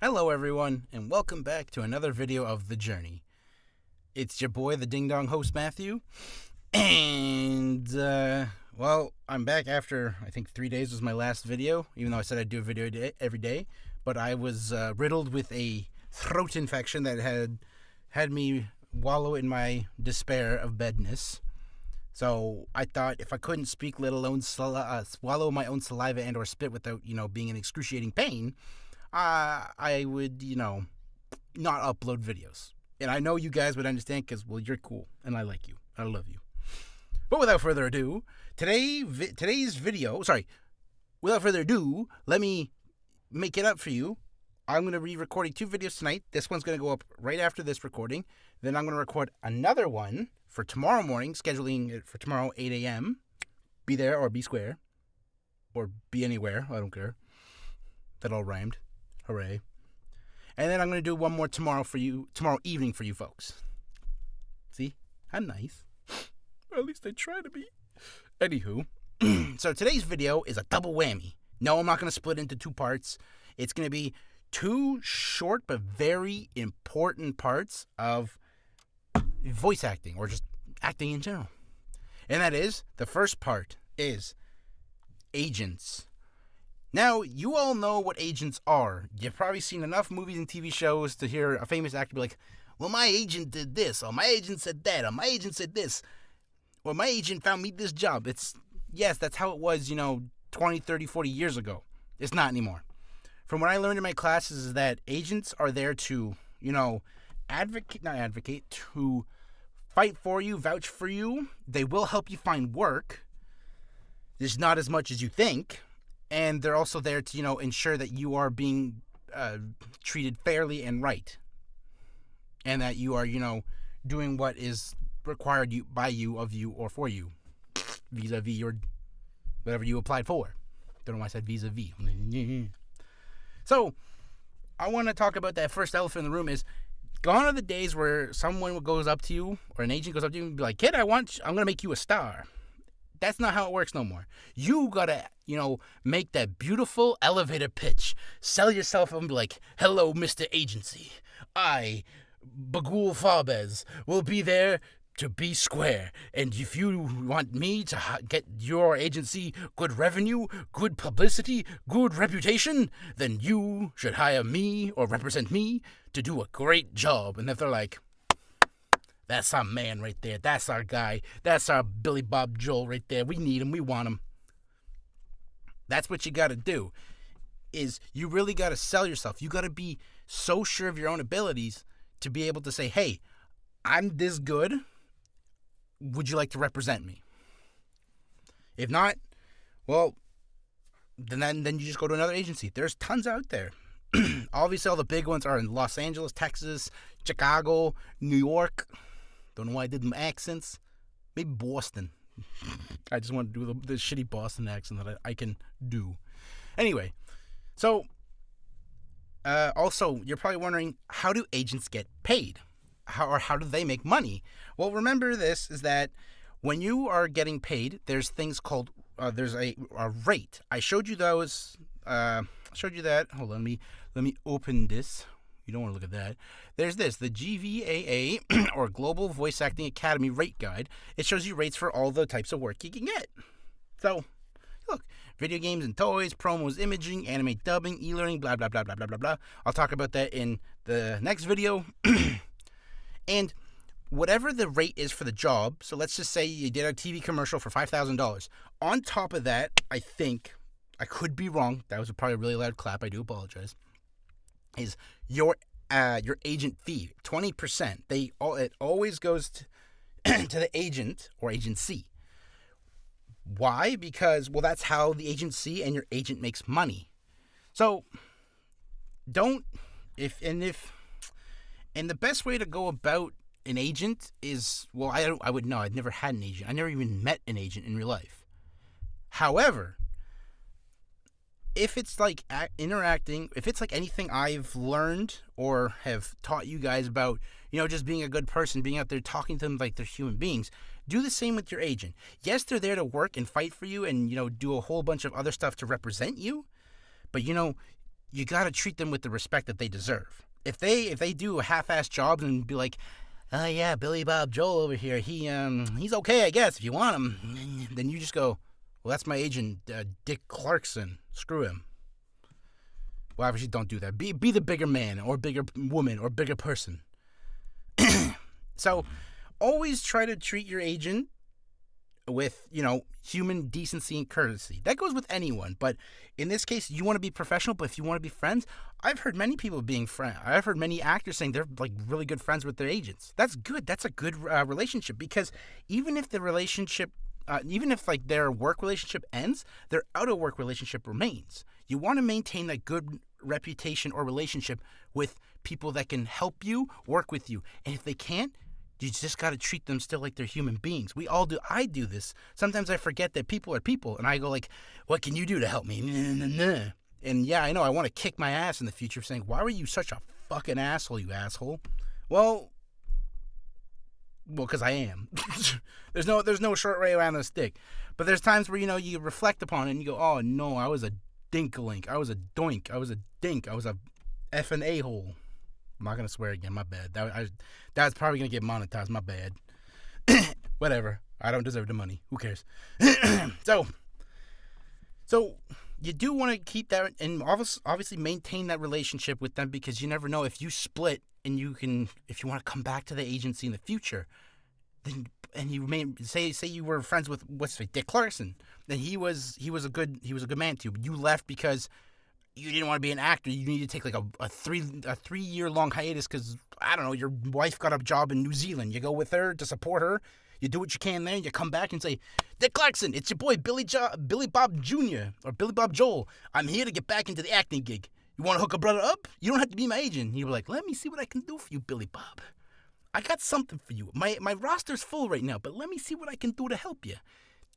Hello everyone, and welcome back to another video of The Journey. It's your boy, the Ding Dong host, Matthew, and, I'm back after, I think 3 days was my last video, even though I said I'd do a video every day, but I was riddled with a throat infection that had me wallow in my despair of bedness. So I thought if I couldn't speak, let alone swallow my own saliva and or spit without, being in excruciating pain, I would, not upload videos. And I know you guys would understand because, well, you're cool, and I like you. I love you. But without further ado, without further ado, let me make it up for you. I'm going to be recording 2 videos tonight. This one's going to go up right after this recording. Then I'm going to record another one for tomorrow morning, scheduling it for tomorrow, 8 a.m. Be there or be square. Or be anywhere. I don't care. That all rhymed. Hooray. And then I'm going to do one more tomorrow evening for you folks. See? I'm nice. Or at least I try to be. Anywho. So today's video is a double whammy. No, I'm not going to split into 2 parts. It's going to be 2 short but very important parts of voice acting, or just acting in general. And that is, the first part is agents. Now, you all know what agents are. You've probably seen enough movies and TV shows to hear a famous actor be like, well, my agent did this, or my agent said that, or my agent said this, or my agent found me this job. Yes, that's how it was, 20, 30, 40 years ago. It's not anymore. From what I learned in my classes is that agents are there to, to fight for you, vouch for you. They will help you find work. There's not as much as you think. And they're also there to, ensure that you are being treated fairly and right. And that you are, doing what is required by you, of you, or for you. Vis-a-vis your, whatever you applied for. Don't know why I said vis-a-vis. So, I want to talk about that first elephant in the room is, gone are the days where someone goes up to you, or an agent goes up to you and be like, kid, I'm going to make you a star. That's not how it works no more. You gotta, make that beautiful elevator pitch. Sell yourself and be like, hello, Mr. Agency. I, Bagul Fabez, will be there to be square. And if you want me to get your agency good revenue, good publicity, good reputation, then you should hire me or represent me to do a great job. And if they're like, that's our man right there. That's our guy. That's our Billy Bob Joel right there. We need him. We want him. That's what you got to do, is you really got to sell yourself. You got to be so sure of your own abilities to be able to say, hey, I'm this good. Would you like to represent me? If not, well, then you just go to another agency. There's tons out there. Obviously, all the big ones are in Los Angeles, Texas, Chicago, New York. Don't know why I did them accents. Maybe Boston. I just want to do the shitty Boston accent that I can do. Anyway, so also, you're probably wondering, how do agents get paid? How do they make money? Well, remember this, is that when you are getting paid, there's things called, there's a rate. I showed you those, that. Hold on, let me open this. You don't want to look at that. There's this, the GVAA, or Global Voice Acting Academy Rate Guide. It shows you rates for all the types of work you can get. So, look, video games and toys, promos, imaging, anime dubbing, e-learning, blah, blah, blah, blah, blah, blah, blah. I'll talk about that in the next video. And whatever the rate is for the job, so let's just say you did a TV commercial for $5,000. On top of that, I think, I could be wrong, that was probably a really loud clap, I do apologize, is your agent fee, 20%. It always goes to the agent or agency. Why? Because, well, that's how the agency and your agent makes money. So, and the best way to go about an agent is, well, I would know. I've never had an agent. I never even met an agent in real life. However, if it's like interacting, if it's like anything I've learned or have taught you guys about, just being a good person, being out there talking to them like they're human beings, do the same with your agent. Yes, they're there to work and fight for you and, do a whole bunch of other stuff to represent you. But, you got to treat them with the respect that they deserve. If they do a half-ass job and be like, oh yeah, Billy Bob Joel over here, he's okay, I guess, if you want him, then you just go, well, that's my agent, Dick Clarkson. Screw him. Well, obviously, don't do that. Be the bigger man or bigger woman or bigger person. So, always try to treat your agent with, human decency and courtesy. That goes with anyone, but in this case, you want to be professional, but if you want to be friends, I've heard many people being friends. I've heard many actors saying they're like really good friends with their agents. That's good. That's a good relationship, because even if the relationship, even if like their work relationship ends, their out of work relationship remains. You want to maintain that good reputation or relationship with people that can help you, work with you, and if they can't, you just got to treat them still like they're human beings. We all do. I do this. Sometimes I forget that people are people, and I go like, what can you do to help me? And yeah, I know I want to kick my ass in the future saying, why were you such a fucking asshole, you asshole? Well, because I am. There's no short way around the stick. But there's times where, you reflect upon it and you go, oh no, I was a dinkalink. I was a doink. I was a dink. I was a effing a-hole. I'm not going to swear again. My bad. That's probably going to get monetized. My bad. Whatever. I don't deserve the money. Who cares? So you do want to keep that and obviously maintain that relationship with them, because you never know if you split and if you want to come back to the agency in the future, then and you say you were friends with Dick Clarkson, then he was a good man to you. You left because you didn't want to be an actor. You needed to take like a 3-year long hiatus because, I don't know, your wife got a job in New Zealand. You go with her to support her. You do what you can there. You come back and say, Dick Clarkson, it's your boy Billy Bob Jr. or Billy Bob Joel. I'm here to get back into the acting gig. You want to hook a brother up? You don't have to be my agent. You were like, let me see what I can do for you, Billy Bob. I got something for you. My roster's full right now, but let me see what I can do to help you.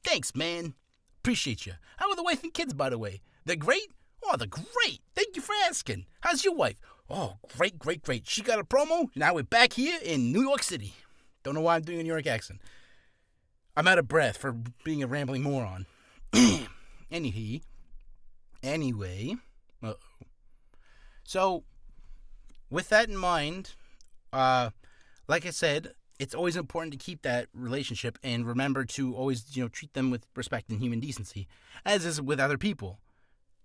Thanks, man. Appreciate you. How are the wife and kids, by the way? They're great? Oh, they're great. Thank you for asking. How's your wife? Oh, great. She got a promo. Now we're back here in New York City. Don't know why I'm doing a New York accent. I'm out of breath for being a rambling moron. Anyway. Uh-oh. So, with that in mind, like I said, it's always important to keep that relationship and remember to always, treat them with respect and human decency, as is with other people.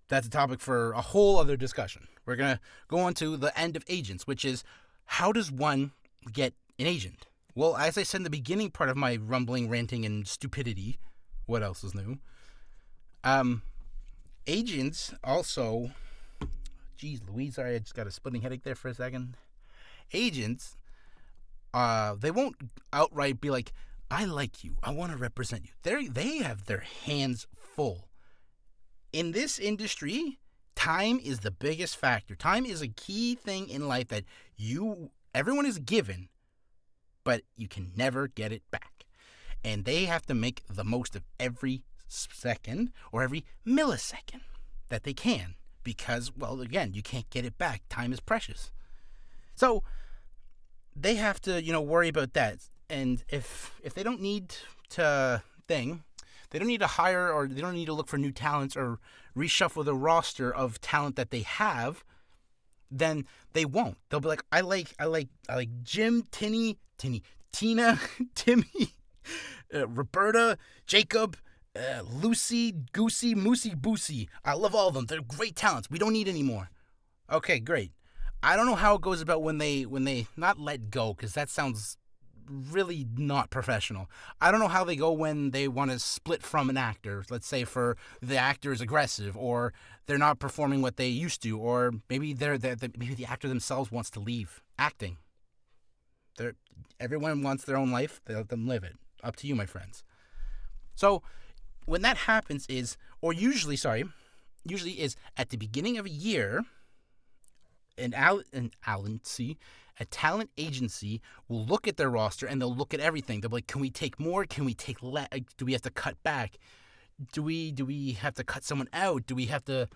That's a topic for a whole other discussion. We're going to go on to the end of agents, which is, how does one get an agent? Well, as I said in the beginning part of my rumbling, ranting, and stupidity, what else is new? Agents also... Jeez Louise, sorry, I just got a splitting headache there for a second. Agents, they won't outright be like, I like you, I want to represent you. They have their hands full. In this industry, time is the biggest factor. Time is a key thing in life that everyone is given, but you can never get it back. And they have to make the most of every second or every millisecond that they can, because, well, again, you can't get it back. Time is precious. So they have to, worry about that. And if they don't need to they don't need to hire, or they don't need to look for new talents or reshuffle the roster of talent that they have, then they won't. They'll be like, I like Jim, Tina, Timmy, Roberta, Jacob, Lucy, Goosey, Moosey, Boosie. I love all of them. They're great talents. We don't need any more. Okay, great. I don't know how it goes about when they not let go, because that sounds really not professional. I don't know how they go when they want to split from an actor. Let's say for the actor is aggressive, or they're not performing what they used to, or maybe maybe the actor themselves wants to leave acting. Everyone wants their own life. They let them live it. Up to you, my friends. So when that happens usually is at the beginning of a year, a talent agency will look at their roster and they'll look at everything. They'll be like, can we take more? Can we take less? Do we have to cut back? Do we have to cut someone out? Do we have to?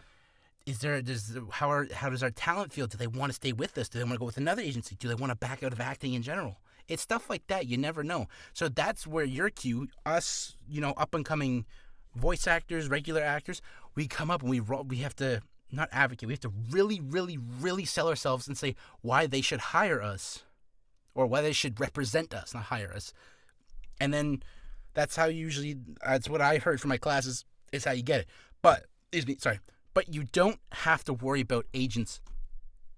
How does our talent feel? Do they want to stay with us? Do they want to go with another agency? Do they want to back out of acting in general? It's stuff like that. You never know. So that's where your cue, us, up and coming voice actors, regular actors, we come up and we have to not advocate. We have to really, really, really sell ourselves and say why they should hire us, or why they should represent us, not hire us. And then that's what I heard from my classes is how you get it. But you don't have to worry about agents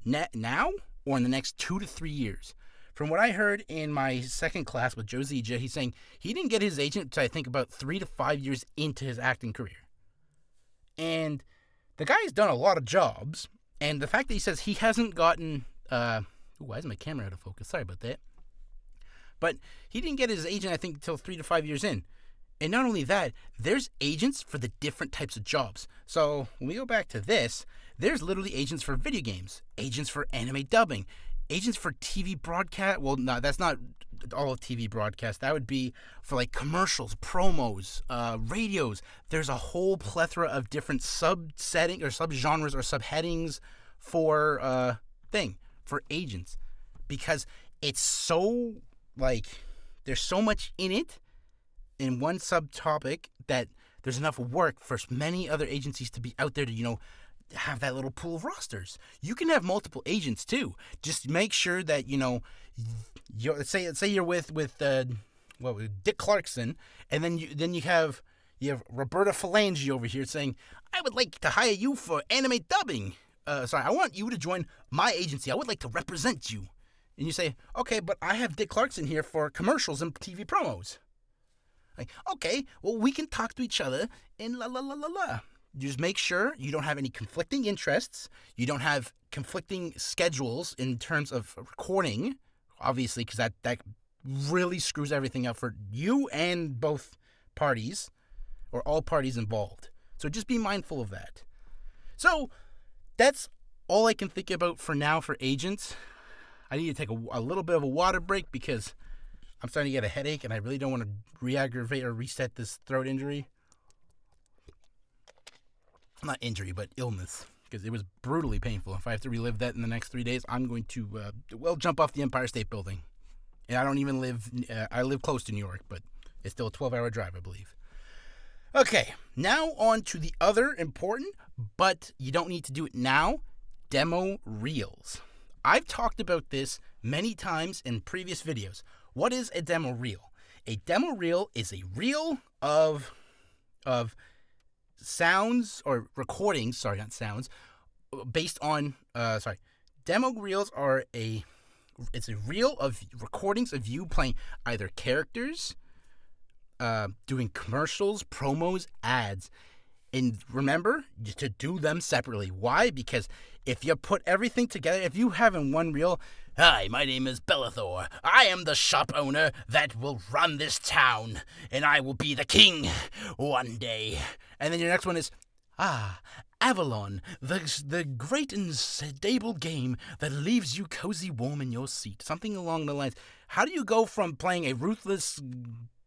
now or in the next 2 to 3 years. From what I heard in my second class with Joe Zija, he's saying he didn't get his agent until I think about 3 to 5 years into his acting career. And the guy's done a lot of jobs, and the fact that he says he hasn't gotten... why is my camera out of focus? Sorry about that. But he didn't get his agent, I think, until 3 to 5 years in. And not only that, there's agents for the different types of jobs. So when we go back to this, there's literally agents for video games, agents for anime dubbing, agents for TV broadcast. Well, no, that's not all of TV broadcast. That would be for like commercials, promos, radios. There's a whole plethora of different sub-setting or sub-genres or subheadings for for agents, because it's so like there's so much in it in one subtopic that there's enough work for many other agencies to be out there to have that little pool of rosters. You can have multiple agents too. Just make sure that let's say you're with Dick Clarkson, and then you have Roberta Phalange over here saying, I would like to hire you for anime dubbing. I want you to join my agency. I would like to represent you. And you say, okay, but I have Dick Clarkson here for commercials and TV promos. Like, okay, well, we can talk to each other and la la la la la. Just make sure you don't have any conflicting interests. You don't have conflicting schedules in terms of recording, obviously, because that really screws everything up for you and both parties, or all parties involved. So just be mindful of that. So that's all I can think about for now for agents. I need to take a little bit of a water break because I'm starting to get a headache and I really don't want to re-aggravate or reset this throat injury. Not injury, but illness, because it was brutally painful. If I have to relive that in the next 3 days, I'm going to, jump off the Empire State Building. And I don't even I live close to New York, but it's still a 12-hour drive, I believe. Okay, now on to the other important, but you don't need to do it now, demo reels. I've talked about this many times in previous videos. What is a demo reel? A demo reel is a reel of sounds or recordings, not sounds, based on, demo reels are it's a reel of recordings of you playing either characters, doing commercials, promos, ads. And remember to do them separately. Why? Because if you put everything together, if you have in one reel, hi, my name is Bellathor. I am the shop owner that will run this town, and I will be the king one day. And then your next one is, Avalon, the great and stable game that leaves you cozy warm in your seat. Something along the lines. How do you go from playing a ruthless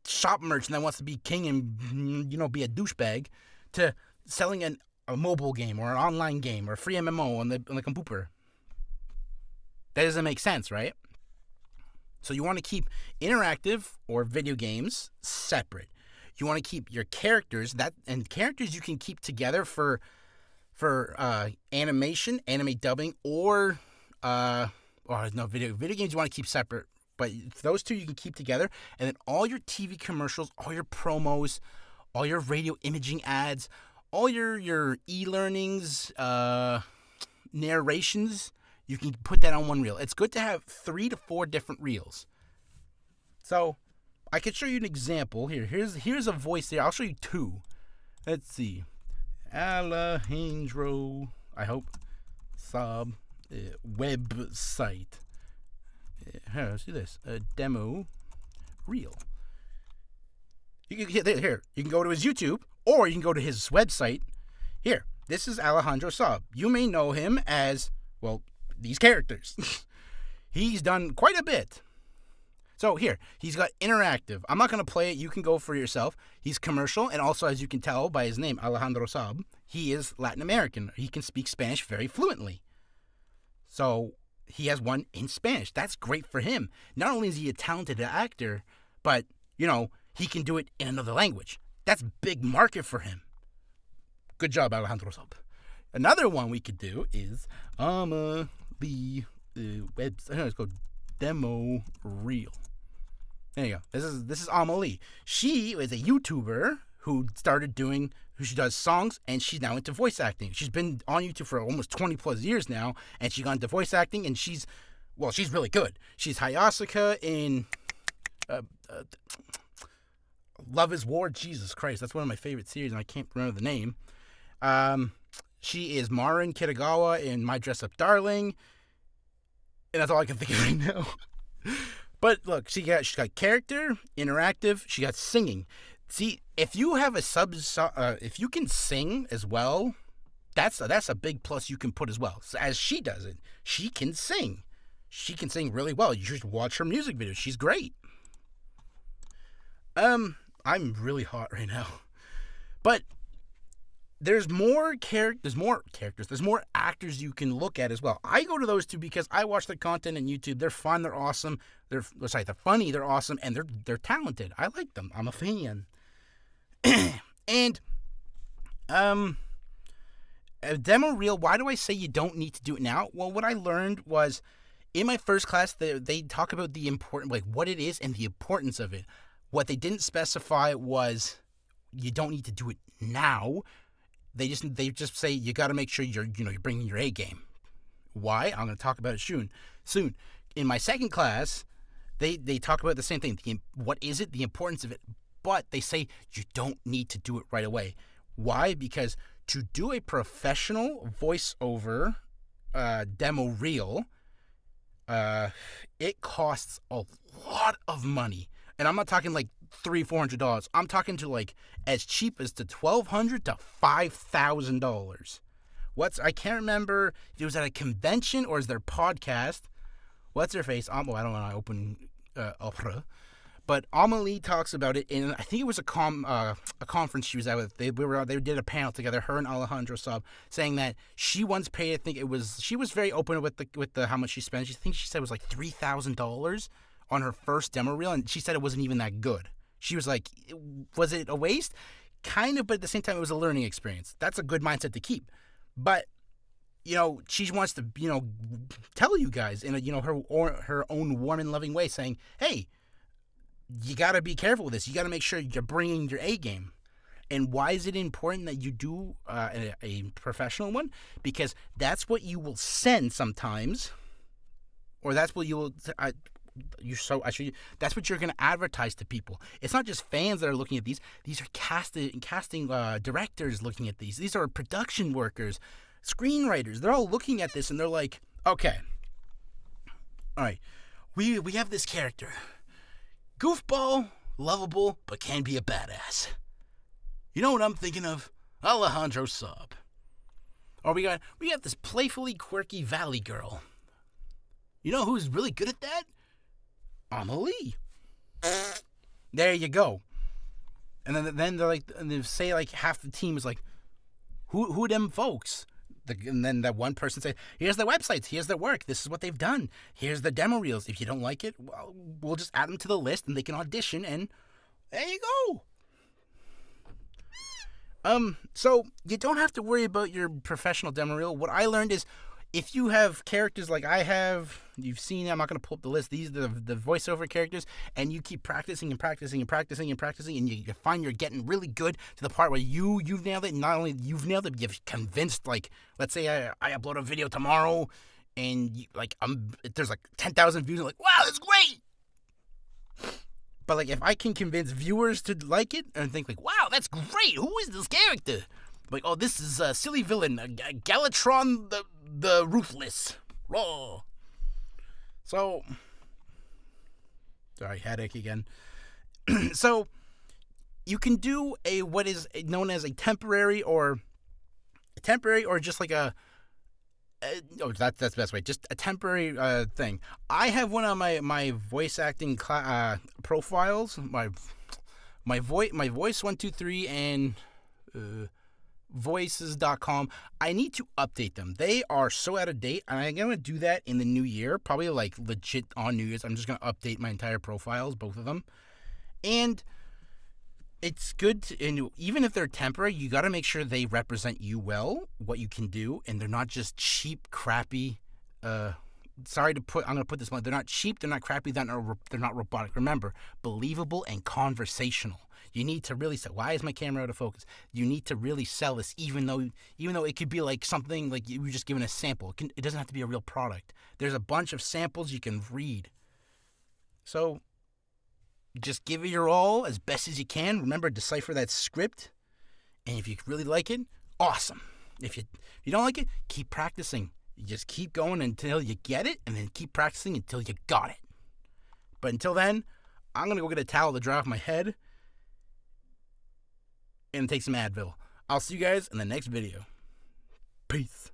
shop merchant that wants to be king and, be a douchebag to selling a mobile game or an online game or a free MMO on the computer? That doesn't make sense, right? So you want to keep interactive or video games separate. You want to keep your characters characters you can keep together for animation, anime dubbing, or video games you want to keep separate. But those two you can keep together, and then all your TV commercials, all your promos, all your radio imaging ads, all your e-learnings, narrations, you can put that on one reel. It's good to have 3 to 4 different reels. So I could show you an example here. Here's a voice there. I'll show you 2. Let's see. Alejandro, I hope, Saab, website. Here, let's do this. A demo reel. You can go to his YouTube, or you can go to his website. Here, this is Alejandro Saab. You may know him as, these characters. He's done quite a bit. So here, he's got interactive. I'm not going to play it. You can go for yourself. He's commercial, and also, as you can tell by his name, Alejandro Saab, he is Latin American. He can speak Spanish very fluently. So he has one in Spanish. That's great for him. Not only is he a talented actor, but, he can do it in another language. That's big market for him. Good job, Alejandro Saab. Another one we could do is AmaLee website. It's called Demo Reel. There you go. This is AmaLee. She is a YouTuber who she does songs, and she's now into voice acting. She's been on YouTube for almost 20 plus years now, and she got into voice acting, and she's really good. She's Hayasaka in Love is War. Jesus Christ, that's one of my favorite series, and I can't remember the name. She is Marin Kitagawa in My Dress Up Darling, and that's all I can think of right now. But look, she got character, interactive. She got singing. See, if you have if you can sing as well, that's a big plus you can put as well. So as she does it, she can sing. She can sing really well. You should watch her music videos. She's great. I'm really hot right now, but there's more characters. There's more actors you can look at as well. I go to those two because I watch their content on YouTube. They're fun. They're awesome. They're funny. They're awesome, and they're talented. I like them. I'm a fan. And a demo reel. Why do I say you don't need to do it now? Well, what I learned was in my first class they talk about the important, like what it is and the importance of it. What they didn't specify was you don't need to do it now. They just say you got to make sure you're bringing your A game. Why? I'm going to talk about it soon. In my second class, they talk about the same thing. What is it? The importance of it. But they say you don't need to do it right away. Why? Because to do a professional voiceover demo reel, it costs a lot of money. And I'm not talking like $300-$400. I'm talking to like as cheap as to $1,200 to $5,000. I can't remember if it was at a convention or is their podcast. What's her face? I don't want to open Opera. But AmaLee talks about it, and I think it was a conference she was at with. They did a panel together, her and Alejandro Saab, saying that she once paid. She was very open with the how much she spent. She said it was like $3,000 on her first demo reel, and she said it wasn't even that good. She was like, was it a waste? Kind of, but at the same time, it was a learning experience. That's a good mindset to keep. But she wants to tell you guys in her own warm and loving way, saying, hey, you got to be careful with this. You got to make sure you're bringing your A game. And why is it important that you do a professional one? Because that's what you will send sometimes, or that's what you will. That's what you're going to advertise to people. It's not just fans that are looking at these. These are casting directors looking at these. These are production workers, screenwriters. They're all looking at this and they're like, okay, all right, we have this character. Goofball, lovable, but can be a badass. You know what I'm thinking of? Alejandro Saab. Or we got this playfully quirky valley girl. You know who's really good at that? AmaLee. There you go. And then they're like, and they say like half the team is like, who them folks? And then that one person says, here's their websites, here's their work, this is what they've done, here's the demo reels. If you don't like it, well, we'll just add them to the list and they can audition, and there you go. So you don't have to worry about your professional demo reel. What I learned is if you have characters like I have, you've seen it, I'm not going to pull up the list, these are the voiceover characters, and you keep practicing and practicing and practicing and practicing, and you find you're getting really good to the part where you've nailed it. And not only you've nailed it, but you've convinced, like, let's say I upload a video tomorrow, and there's like 10,000 views, and like, wow, that's great! But like, if I can convince viewers to like it, and think like, wow, that's great, who is this character? Like, oh, this is a silly villain, Galatron the Ruthless. Raw. So, sorry, headache again. So, you can do what is known as a temporary or just like that's the best way. Just a temporary thing. I have one on my voice acting profiles. My voice 123 and voices.com. I need to update them. They are so out of date, and I'm going to do that in the new year, probably like legit on New Year's. I'm just going to update my entire profiles, both of them. And It's good to, and even if they're temporary, you got to make sure they represent you well, what you can do, and they're not just cheap, crappy. Sorry to put, I'm gonna put this one. They're not cheap. They're not crappy. They're not robotic. Remember, believable and conversational. You need to really say, why is my camera out of focus? You need to really sell this, even though it could be like something like you were just given a sample. It doesn't have to be a real product. There's a bunch of samples you can read. So just give it your all as best as you can. Remember, decipher that script. And if you really like it, awesome. If you don't like it, keep practicing. You just keep going until you get it, and then keep practicing until you got it. But until then, I'm going to go get a towel to dry off my head and take some Advil. I'll see you guys in the next video. Peace.